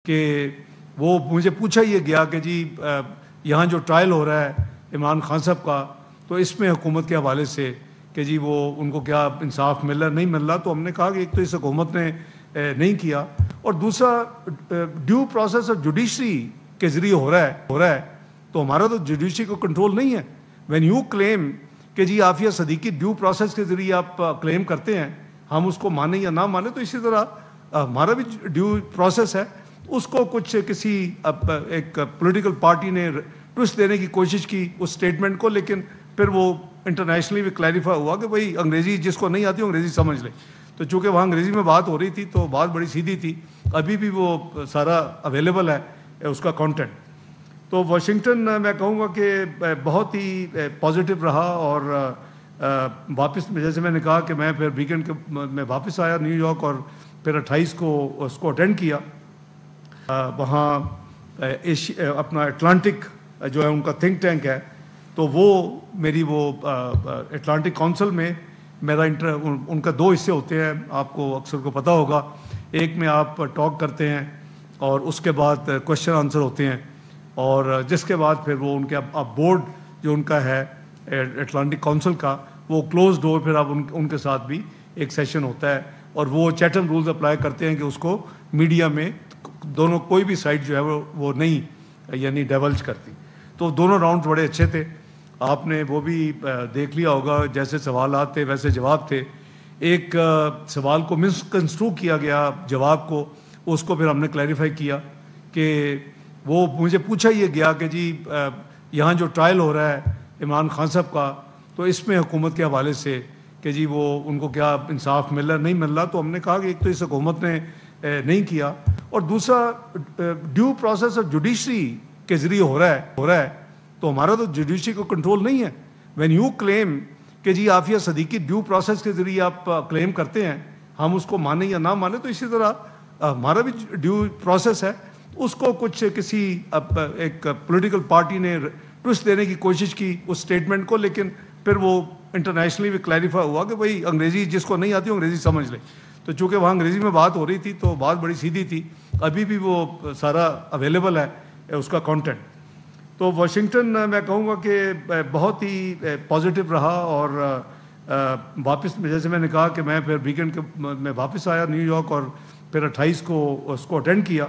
کہ وہ مجھے پوچھا یہ گیا کہ جی یہاں جو ٹرائل ہو رہا ہے عمران خان صاحب کا، تو اس میں حکومت کے حوالے سے کہ جی وہ ان کو کیا انصاف مل رہا نہیں مل رہا، تو ہم نے کہا کہ ایک تو اس حکومت نے نہیں کیا، اور دوسرا ڈیو پروسیس آف جوڈیشری کے ذریعے ہو رہا ہے تو ہمارا تو جوڈیشری کو کنٹرول نہیں ہے۔ وین یو کلیم کہ جی عافیہ صدیقی ڈیو پروسیس کے ذریعے آپ کلیم کرتے ہیں، ہم اس کو مانیں یا نہ مانیں، تو اسی طرح ہمارا بھی ڈیو پروسیس ہے، اس کو کچھ کسی ایک پولیٹیکل پارٹی نے ٹوسٹ دینے کی کوشش کی اس سٹیٹمنٹ کو، لیکن پھر وہ انٹرنیشنلی بھی کلیریفائی ہوا کہ بھئی انگریزی جس کو نہیں آتی انگریزی سمجھ لے، تو چونکہ وہاں انگریزی میں بات ہو رہی تھی تو بات بڑی سیدھی تھی، ابھی بھی وہ سارا اویلیبل ہے اس کا کانٹینٹ۔ تو واشنگٹن میں کہوں گا کہ بہت ہی پازیٹیو رہا، اور واپس جیسے میں نے کہا کہ میں پھر ویکینڈ میں واپس آیا نیو یارک، اور پھر 28 کو اس کو اٹینڈ کیا۔ وہاں اپنا اٹلانٹک جو ہے ان کا تھنک ٹینک ہے، تو وہ میری وہ اٹلانٹک کونسل میں میرا ان کا 2 حصے ہوتے ہیں، آپ کو اکثر کو پتہ ہوگا، ایک میں آپ ٹاک کرتے ہیں اور اس کے بعد کوشچن آنسر ہوتے ہیں، اور جس کے بعد پھر وہ ان کے اب بورڈ جو ان کا ہے اٹلانٹک کونسل کا، وہ کلوز ڈور پھر اب ان کے ساتھ بھی ایک سیشن ہوتا ہے، اور وہ چیٹم رولز اپلائی کرتے ہیں کہ اس کو میڈیا میں دونوں کوئی بھی سائٹ جو ہے وہ نہیں یعنی ڈیولج کرتی۔ تو دونوں راؤنڈ بڑے اچھے تھے، آپ نے وہ بھی دیکھ لیا ہوگا، جیسے سوالات تھے ویسے جواب تھے۔ ایک سوال کو مسکنسٹرو کیا گیا جواب کو، اس کو پھر ہم نے کلیریفائی کیا کہ وہ مجھے پوچھا یہ گیا کہ جی یہاں جو ٹرائل ہو رہا ہے عمران خان صاحب کا، تو اس میں حکومت کے حوالے سے کہ جی وہ ان کو کیا انصاف مل رہا نہیں مل رہا، تو ہم نے کہا کہ ایک تو اس حکومت نے نہیں کیا، اور دوسرا ڈیو پروسیس آف جوڈیشری کے ذریعے ہو رہا ہے تو ہمارا تو جوڈیشری کو کنٹرول نہیں ہے۔ وین یو کلیم کہ جی عافیہ صدیقی ڈیو پروسیس کے ذریعے آپ کلیم کرتے ہیں، ہم اس کو مانیں یا نہ مانیں، تو اسی طرح ہمارا بھی ڈیو پروسیس ہے، اس کو کچھ کسی ایک پولیٹیکل پارٹی نے ٹوسٹ دینے کی کوشش کی اس سٹیٹمنٹ کو، لیکن پھر وہ انٹرنیشنلی بھی کلیریفائی ہوا کہ بھئی انگریزی جس کو نہیں آتی انگریزی سمجھ لے، تو چونکہ وہاں انگریزی میں بات ہو رہی تھی تو بات بڑی سیدھی تھی، ابھی بھی وہ سارا اویلیبل ہے اس کا کانٹینٹ۔ تو واشنگٹن میں کہوں گا کہ بہت ہی پازیٹیو رہا، اور واپس جیسے میں نے کہا کہ میں پھر ویکینڈ میں واپس آیا نیو یارک، اور پھر 28 کو اس کو اٹینڈ کیا۔